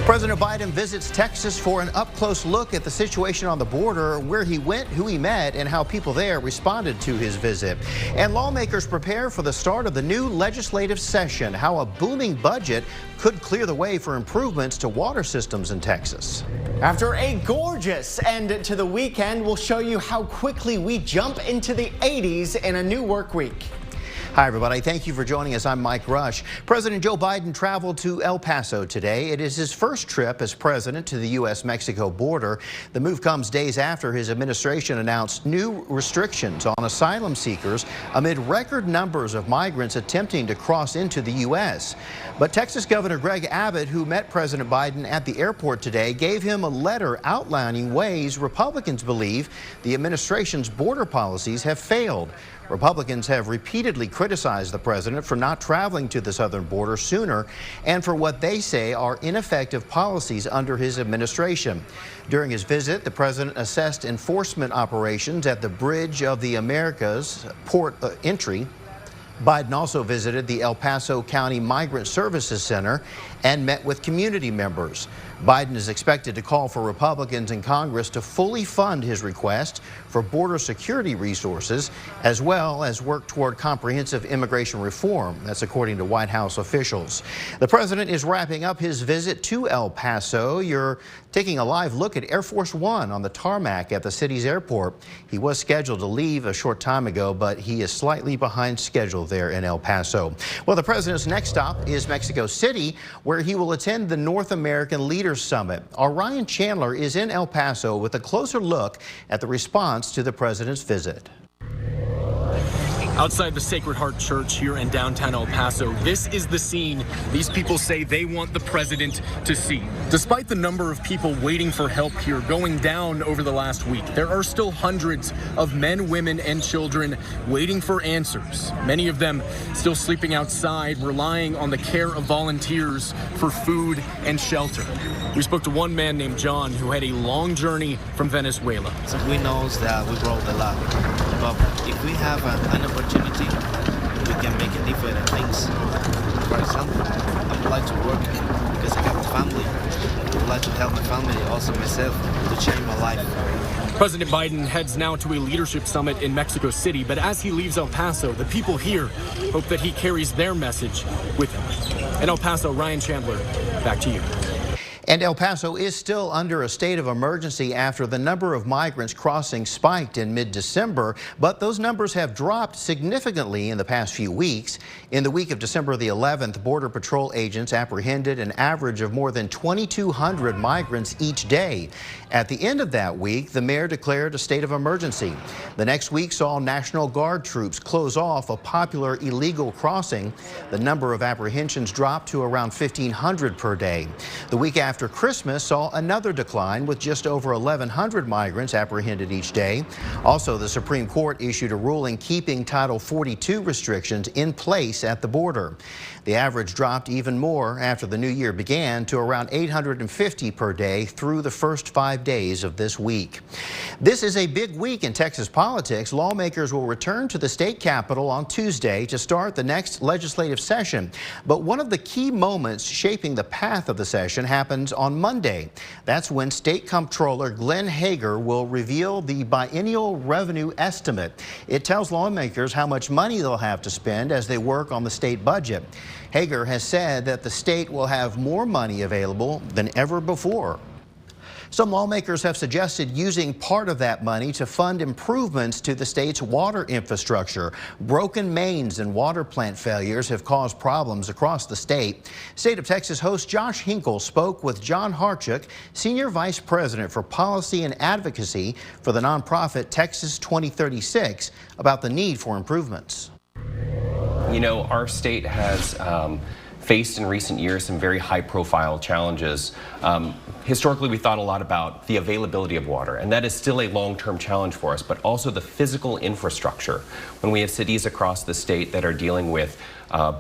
President Biden visits Texas for an up-close look at the situation on the border, where he went, who he met, and how people there responded to his visit. And lawmakers prepare for the start of the new legislative session, how a booming budget could clear the way for improvements to water systems in Texas. After a gorgeous end to the weekend, we'll show you how quickly we jump into the 80s in a new work week. Hi, everybody. Thank you for joining us. I'm Mike Rush. President Joe Biden traveled to El Paso today. It is his first trip as president to the U.S.-Mexico border. The move comes days after his administration announced new restrictions on asylum seekers amid record numbers of migrants attempting to cross into the U.S. But Texas Governor Greg Abbott, who met President Biden at the airport today, gave him a letter outlining ways Republicans believe the administration's border policies have failed. Republicans have repeatedly criticized the president for not traveling to the southern border sooner and for what they say are ineffective policies under his administration. During his visit, the president assessed enforcement operations at the Bridge of the Americas port entry. Biden also visited the El Paso County Migrant Services Center and met with community members. Biden is expected to call for Republicans in Congress to fully fund his request for border security resources, as well as work toward comprehensive immigration reform. That's according to White House officials. The president is wrapping up his visit to El Paso. You're taking a live look at Air Force One on the tarmac at the city's airport. He was scheduled to leave a short time ago, but he is slightly behind schedule there in El Paso. Well, the president's next stop is Mexico City, where he will attend the North American Leaders Summit. Our Ryan Chandler is in El Paso with a closer look at the response to the president's visit. Outside the Sacred Heart Church here in downtown El Paso, this is the scene these people say they want the president to see. Despite the number of people waiting for help here going down over the last week, there are still hundreds of men, women, and children waiting for answers. Many of them still sleeping outside, relying on the care of volunteers for food and shelter. We spoke to one man named John who had a long journey from Venezuela. So we know that we grow a lot, but if we have an opportunity, we can make a different things. For example, I would like to work because I have a family. I would like to help my family, also myself, to change my life. President Biden heads now to a leadership summit in Mexico City, but as he leaves El Paso, the people here hope that he carries their message with him. In El Paso, Ryan Chandler, back to you. And El Paso is still under a state of emergency after the number of migrants crossing spiked in mid-December, but those numbers have dropped significantly in the past few weeks. In the week of December the 11th, Border Patrol agents apprehended an average of more than 2,200 migrants each day. At the end of that week, the mayor declared a state of emergency. The next week saw National Guard troops close off a popular illegal crossing. The number of apprehensions dropped to around 1,500 per day. The week after Christmas saw another decline with just over 1,100 migrants apprehended each day. Also, the Supreme Court issued a ruling keeping Title 42 restrictions in place at the border. The average dropped even more after the new year began to around 850 per day through the first 5 days of this week. This is a big week in Texas politics. Lawmakers will return to the state capitol on Tuesday to start the next legislative session. But one of the key moments shaping the path of the session happens on Monday. That's when State Comptroller Glenn Hager will reveal the biennial revenue estimate. It tells lawmakers how much money they'll have to spend as they work on the state budget. Hager has said that the state will have more money available than ever before. Some lawmakers have suggested using part of that money to fund improvements to the state's water infrastructure. Broken mains and water plant failures have caused problems across the state. State of Texas host Josh Hinkle spoke with John Harchuk, Senior Vice President for Policy and Advocacy for the nonprofit Texas 2036, about the need for improvements. You know, our state has faced in recent years some very high-profile challenges. Historically, we thought a lot about the availability of water, and that is still a long-term challenge for us, but also the physical infrastructure. When we have cities across the state that are dealing with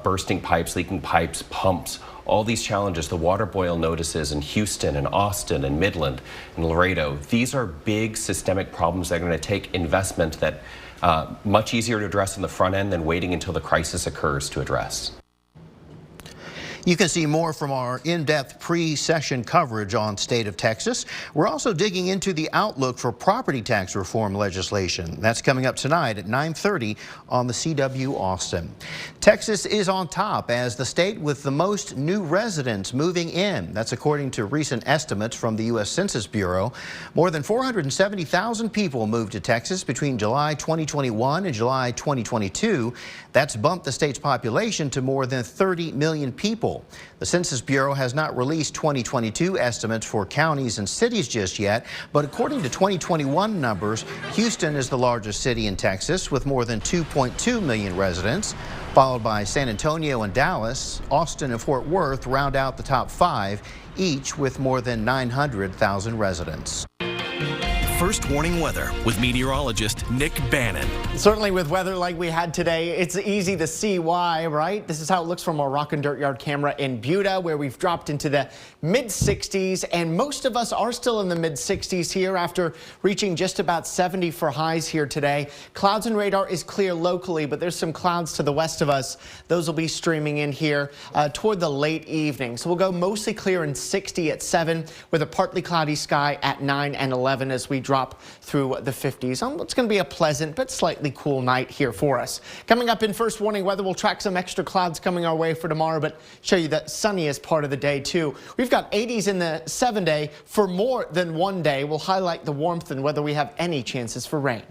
bursting pipes, leaking pipes, pumps, all these challenges, the water boil notices in Houston and Austin and Midland and Laredo, these are big systemic problems that are going to take investment that much easier to address in the front end than waiting until the crisis occurs to address. You can see more from our in-depth pre-session coverage on State of Texas. We're also digging into the outlook for property tax reform legislation. That's coming up tonight at 9:30 on the CW Austin. Texas is on top as the state with the most new residents moving in. That's according to recent estimates from the U.S. Census Bureau. More than 470,000 people moved to Texas between July 2021 and July 2022. That's bumped the state's population to more than 30 million people. The Census Bureau has not released 2022 estimates for counties and cities just yet, but according to 2021 numbers, Houston is the largest city in Texas with more than 2.2 million residents, followed by San Antonio and Dallas. Austin and Fort Worth round out the top 5, each with more than 900,000 residents. First warning weather with meteorologist Nick Bannon. Certainly with weather like we had today, it's easy to see why, right? This is how it looks from our Rock and Dirt Yard camera in Buda, where we've dropped into the mid-60s, and most of us are still in the mid-60s here after reaching just about 70 for highs here today. Clouds and radar is clear locally, but there's some clouds to the west of us. Those will be streaming in here toward the late evening. So we'll go mostly clear and 60 at 7 with a partly cloudy sky at 9 and 11 as we drop through the 50s. It's going to be a pleasant but slightly cool night here for us. Coming up in first warning weather, we'll track some extra clouds coming our way for tomorrow, but show you the sunniest part of the day too. We've got 80s in the 7-day for more than one day. We'll highlight the warmth and whether we have any chances for rain.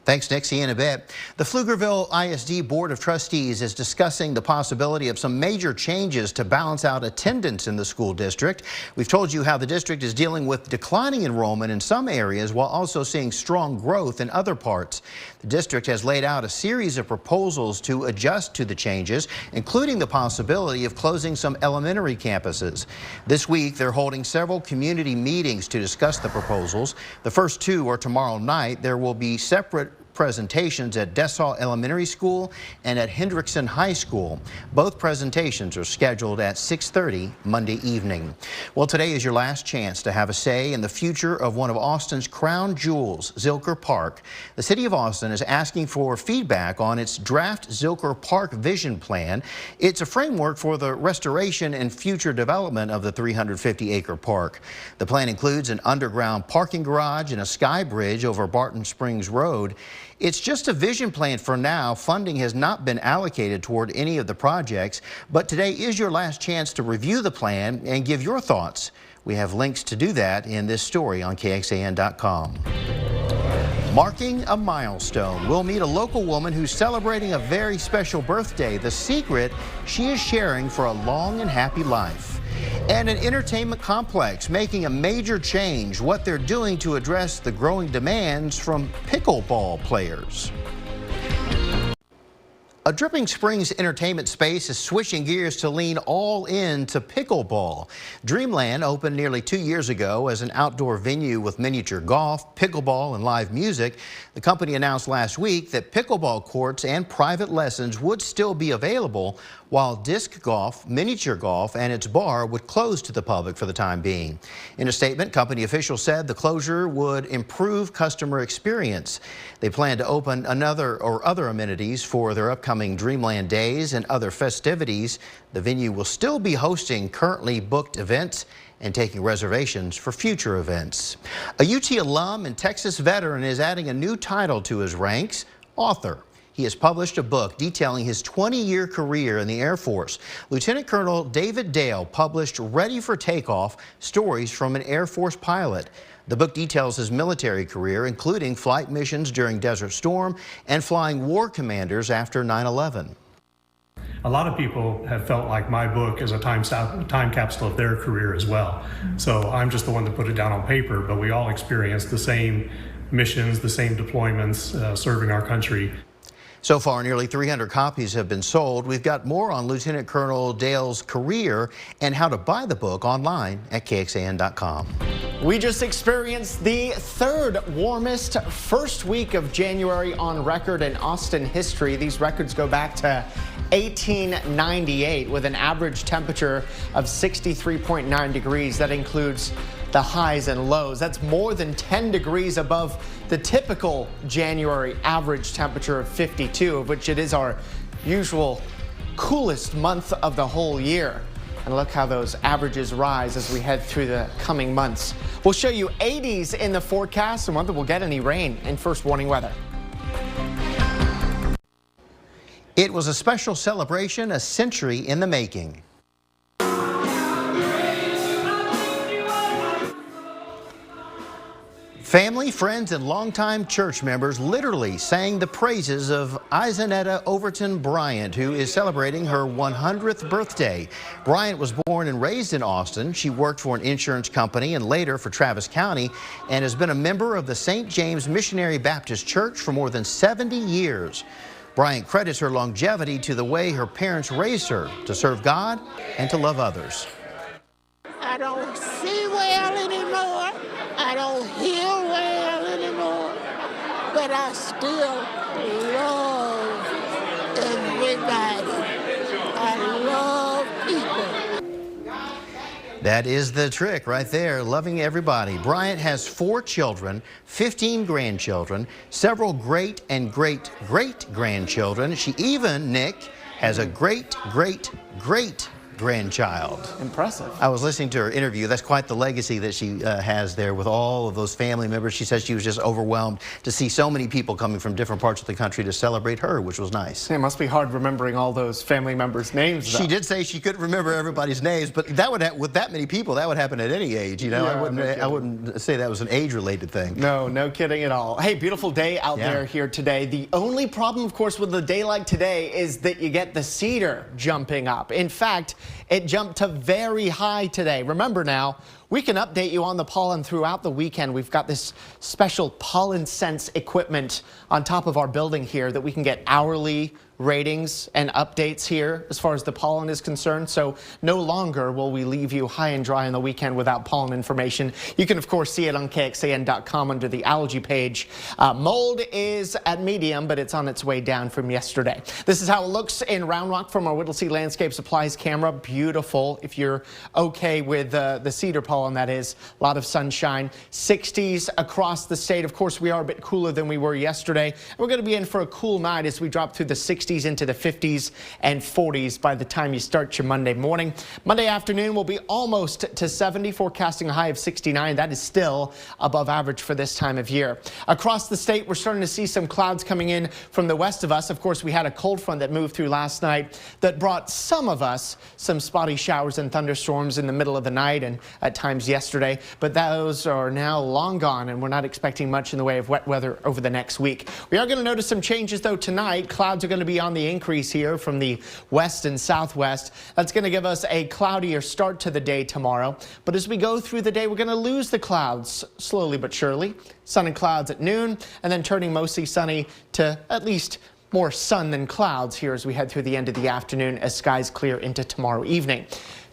Thanks, Nick. See you in a bit. The Pflugerville ISD Board of Trustees is discussing the possibility of some major changes to balance out attendance in the school district. We've told you how the district is dealing with declining enrollment in some areas while also seeing strong growth in other parts. The district has laid out a series of proposals to adjust to the changes, including the possibility of closing some elementary campuses. This week, they're holding several community meetings to discuss the proposals. The first 2 are tomorrow night. There will be separate presentations at Dessau Elementary School and at Hendrickson High School. Both presentations are scheduled at 6:30 Monday evening. Well, today is your last chance to have a say in the future of one of Austin's crown jewels, Zilker Park. The City of Austin is asking for feedback on its draft Zilker Park vision plan. It's a framework for the restoration and future development of the 350-acre park. The plan includes an underground parking garage and a sky bridge over Barton Springs Road. It's just a vision plan for now. Funding has not been allocated toward any of the projects, but today is your last chance to review the plan and give your thoughts. We have links to do that in this story on KXAN.com. Marking a milestone, we'll meet a local woman who's celebrating a very special birthday, the secret she is sharing for a long and happy life. And an entertainment complex making a major change, what they're doing to address the growing demands from pickleball players. A Dripping Springs entertainment space is switching gears to lean all in to pickleball. Dreamland opened nearly 2 years ago as an outdoor venue with miniature golf, pickleball, and live music. The company announced last week that pickleball courts and private lessons would still be available, while disc golf, miniature golf, and its bar would close to the public for the time being. In a statement, company officials said the closure would improve customer experience. They plan to open other amenities for their upcoming Dreamland Days and other festivities. The venue will still be hosting currently booked events and taking reservations for future events. A UT alum and Texas veteran is adding a new title to his ranks, author. He has published a book detailing his 20-year career in the Air Force. Lieutenant Colonel David Dale published Ready for Takeoff, Stories from an Air Force Pilot. The book details his military career, including flight missions during Desert Storm and flying war commanders after 9/11. A lot of people have felt like my book is a time capsule of their career as well. So I'm just the one to put it down on paper, but we all experienced the same missions, the same deployments, serving our country. So far, nearly 300 copies have been sold. We've got more on Lieutenant Colonel Dale's career and how to buy the book online at KXAN.com. We just experienced the 3rd warmest first week of January on record in Austin history. These records go back to 1898 with an average temperature of 63.9 degrees. That includes the highs and lows. That's more than 10 degrees above the typical January average temperature of 52, of which it is our usual coolest month of the whole year. And look how those averages rise as we head through the coming months. We'll show you 80s in the forecast and whether we'll get any rain in first warning weather. It was a special celebration, a century in the making. Family, friends, and longtime church members literally sang the praises of Isanetta Overton Bryant, who is celebrating her 100th birthday. Bryant was born and raised in Austin. She worked for an insurance company and later for Travis County and has been a member of the St. James Missionary Baptist Church for more than 70 years. Bryant credits her longevity to the way her parents raised her to serve God and to love others. I don't see well anymore. I don't hear well anymore. But I still love everybody. I love people. That is the trick right there, loving everybody. Bryant has 4 children, 15 grandchildren, several great and great-great-grandchildren. She even, Nick, has a great-great-great grandchild. Impressive. I was listening to her interview. That's quite the legacy that she has there with all of those family members. She said she was just overwhelmed to see so many people coming from different parts of the country to celebrate her, which was nice. It must be hard remembering all those family members' names, though. She did say she couldn't remember everybody's names, but that would with that many people, that would happen at any age. You know, Yeah, I wouldn't say that was an age-related thing. No, no kidding at all. Hey, beautiful day out there here today. The only problem, of course, with a day like today is that you get the cedar jumping up. In fact, it jumped to very high today. Remember now, we can update you on the pollen throughout the weekend. We've got this special pollen sense equipment on top of our building here that we can get hourly ratings and updates here as far as the pollen is concerned. So no longer will we leave you high and dry on the weekend without pollen information. You can, of course, see it on KXAN.com under the allergy page. Mold is at medium, but it's on its way down from yesterday. This is how it looks in Round Rock from our Whittlesey Landscape Supplies camera. Beautiful. If you're okay with the cedar pollen, that is. A lot of sunshine. 60s across the state. Of course, we are a bit cooler than we were yesterday. We're going to be in for a cool night as we drop through the 60s into the 50s and 40s by the time you start your Monday morning. Monday afternoon will be almost to 70, forecasting a high of 69. That is still above average for this time of year. Across the state, we're starting to see some clouds coming in from the west of us. Of course, we had a cold front that moved through last night that brought some of us some spotty showers and thunderstorms in the middle of the night and at times yesterday, but those are now long gone and we're not expecting much in the way of wet weather over the next week. We are going to notice some changes though tonight. Clouds are going to be on the increase here from the west and southwest. That's going to give us a cloudier start to the day tomorrow. But as we go through the day, we're going to lose the clouds slowly but surely. Sun and clouds at noon, and then turning mostly sunny to at least more sun than clouds here as we head through the end of the afternoon as skies clear into tomorrow evening.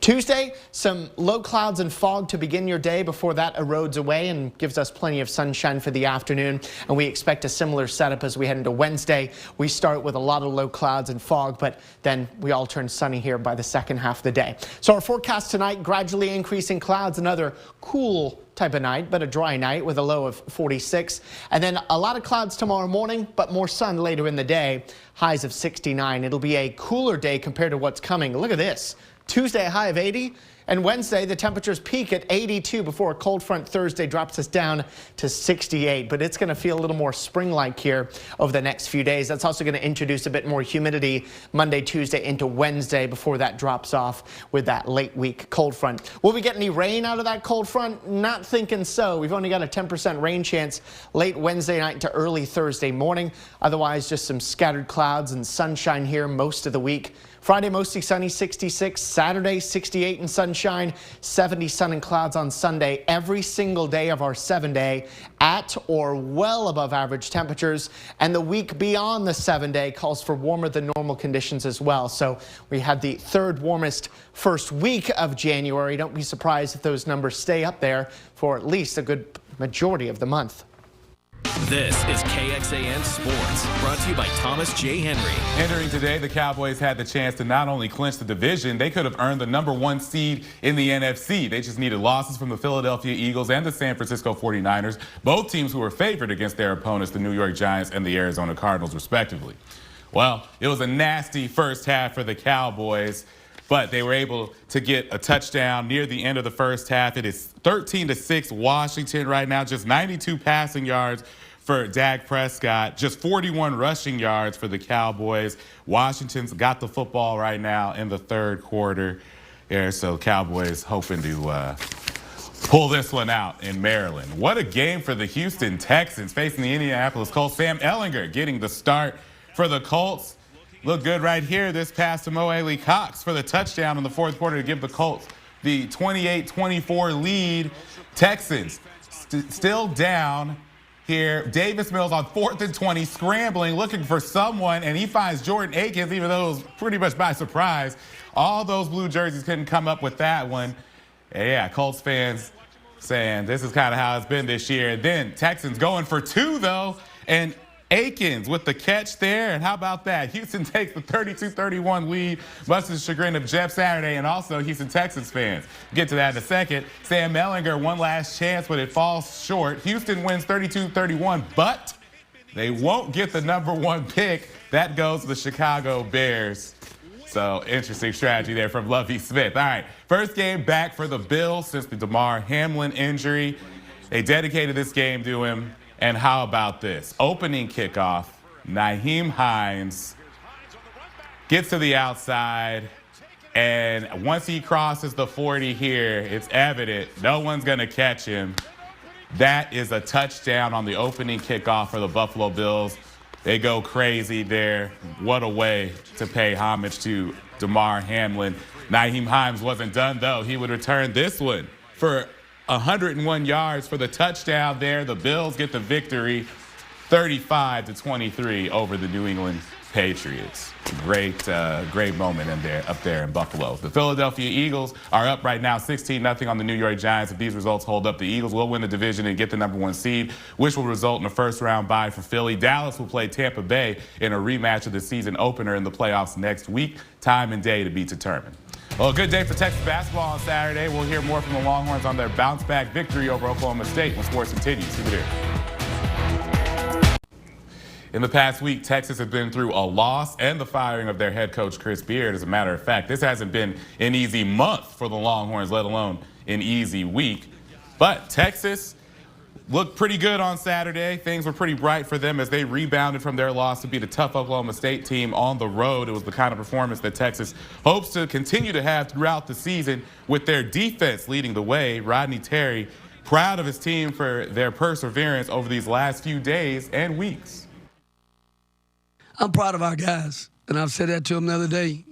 Tuesday, some low clouds and fog to begin your day before that erodes away and gives us plenty of sunshine for the afternoon. And we expect a similar setup as we head into Wednesday. We start with a lot of low clouds and fog, but then we all turn sunny here by the second half of the day. So our forecast tonight, gradually increasing clouds, another cool type of night, but a dry night with a low of 46. And then a lot of clouds tomorrow morning, but more sun later in the day, highs of 69. It'll be a cooler day compared to what's coming. Look at this. Tuesday, a high of 80, and Wednesday, the temperatures peak at 82 before a cold front Thursday drops us down to 68. But it's going to feel a little more spring-like here over the next few days. That's also going to introduce a bit more humidity Monday, Tuesday into Wednesday before that drops off with that late week cold front. Will we get any rain out of that cold front? Not thinking so. We've only got a 10% rain chance late Wednesday night to early Thursday morning. Otherwise, just some scattered clouds and sunshine here most of the week. Friday, mostly sunny, 66. Saturday, 68 and sunshine, 70 sun and clouds on Sunday. Every single day of our 7-day at or well above average temperatures. And the week beyond the 7-day calls for warmer than normal conditions as well. So we had the third warmest first week of January. Don't be surprised if those numbers stay up there for at least a good majority of the month. This is KXAN Sports, brought to you by Thomas J. Henry. Entering today, the Cowboys had the chance to not only clinch the division, they could have earned the #1 seed in the NFC. They just needed losses from the Philadelphia Eagles and the San Francisco 49ers, both teams who were favored against their opponents, the New York Giants and the Arizona Cardinals, respectively. Well, it was a nasty first half for the Cowboys. but they were able to get a touchdown near the end of the first half. It is 13-6 Washington right now, just 92 passing yards for Dak Prescott, just 41 rushing yards for the Cowboys. Washington's got the football right now in the third quarter. Yeah, so Cowboys hoping to pull this one out in Maryland. What a game for the Houston Texans facing the Indianapolis Colts. Sam Ehlinger getting the start for the Colts. Look good right here. This pass to Mo Alie-Cox for the touchdown in the fourth quarter to give the Colts the 28-24 lead. Texans still down here. Davis Mills on 4th and 20, scrambling, looking for someone, and he finds Jordan Akins, even though it was pretty much by surprise. All those blue jerseys couldn't come up with that one. And yeah, Colts fans saying this is kind of how it's been this year. And then Texans going for 2, though, and Akins with the catch there. And how about that? Houston takes the 32-31 lead, much to the chagrin of Jeff Saturday and also Houston Texans fans. Get to that in a second. Sam Ehlinger, one last chance, but it falls short. Houston wins 32-31, but they won't get the #1 pick. That goes to the Chicago Bears. So interesting strategy there from Lovie Smith. All right, first game back for the Bills since the Damar Hamlin injury. They dedicated this game to him. And how about this? Opening kickoff, Nyheim Hines gets to the outside, and once he crosses the 40 here, it's evident no one's going to catch him. That is a touchdown on the opening kickoff for the Buffalo Bills. They go crazy there. What a way to pay homage to Damar Hamlin. Nyheim Hines wasn't done, though. He would return this one for 101 yards for the touchdown there. The Bills get the victory, 35-23 over the New England Patriots. Great moment up there in Buffalo. The Philadelphia Eagles are up right now 16-0 on the New York Giants. If these results hold up, the Eagles will win the division and get the #1 seed, which will result in a first-round bye for Philly. Dallas will play Tampa Bay in a rematch of the season opener in the playoffs next week. Time and day to be determined. Well, a good day for Texas basketball on Saturday. We'll hear more from the Longhorns on their bounce-back victory over Oklahoma State when sports continues. Keep it here. In the past week, Texas has been through a loss and the firing of their head coach, Chris Beard. As a matter of fact, this hasn't been an easy month for the Longhorns, let alone an easy week. But Texas looked pretty good on Saturday. Things were pretty bright for them as they rebounded from their loss to beat a tough Oklahoma State team on the road. It was the kind of performance that Texas hopes to continue to have throughout the season with their defense leading the way. Rodney Terry, proud of his team for their perseverance over these last few days and weeks. I'm proud of our guys, and I've said that to them the other day.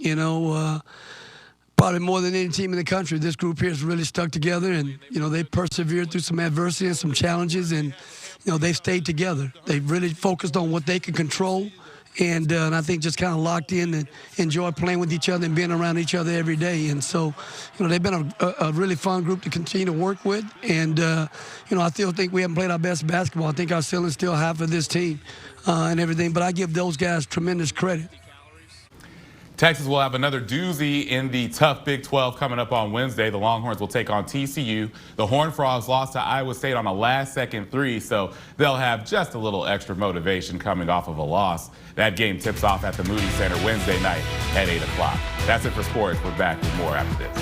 Probably more than any team in the country, this group here has really stuck together, and they persevered through some adversity and some challenges, and they stayed together. They really focused on what they could control, and I think just kind of locked in and enjoyed playing with each other and being around each other every day. And so, they've been a really fun group to continue to work with, and I still think we haven't played our best basketball. I think our ceiling's still high for this team and everything, but I give those guys tremendous credit. Texas will have another doozy in the tough Big 12 coming up on Wednesday. The Longhorns will take on TCU. The Horned Frogs lost to Iowa State on a last-second 3, so they'll have just a little extra motivation coming off of a loss. That game tips off at the Moody Center Wednesday night at 8 o'clock. That's it for sports. We're back with more after this.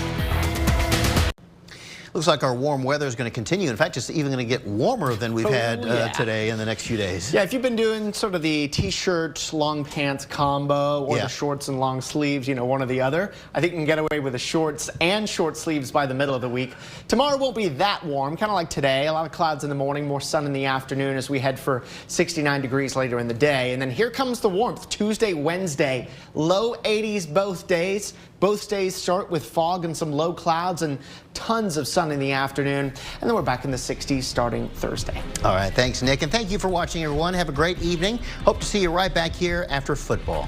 Looks like our warm weather is going to continue. In fact, it's even going to get warmer than we've had today in the next few days. Yeah, if you've been doing sort of the T-shirt, long pants combo or the shorts and long sleeves, one or the other, I think you can get away with the shorts and short sleeves by the middle of the week. Tomorrow won't be that warm, kind of like today. A lot of clouds in the morning, more sun in the afternoon as we head for 69 degrees later in the day. And then here comes the warmth. Tuesday, Wednesday, low 80s both days. Both days start with fog and some low clouds and tons of sun in the afternoon. And then we're back in the 60s starting Thursday. All right. Thanks, Nick. And thank you for watching, everyone. Have a great evening. Hope to see you right back here after football.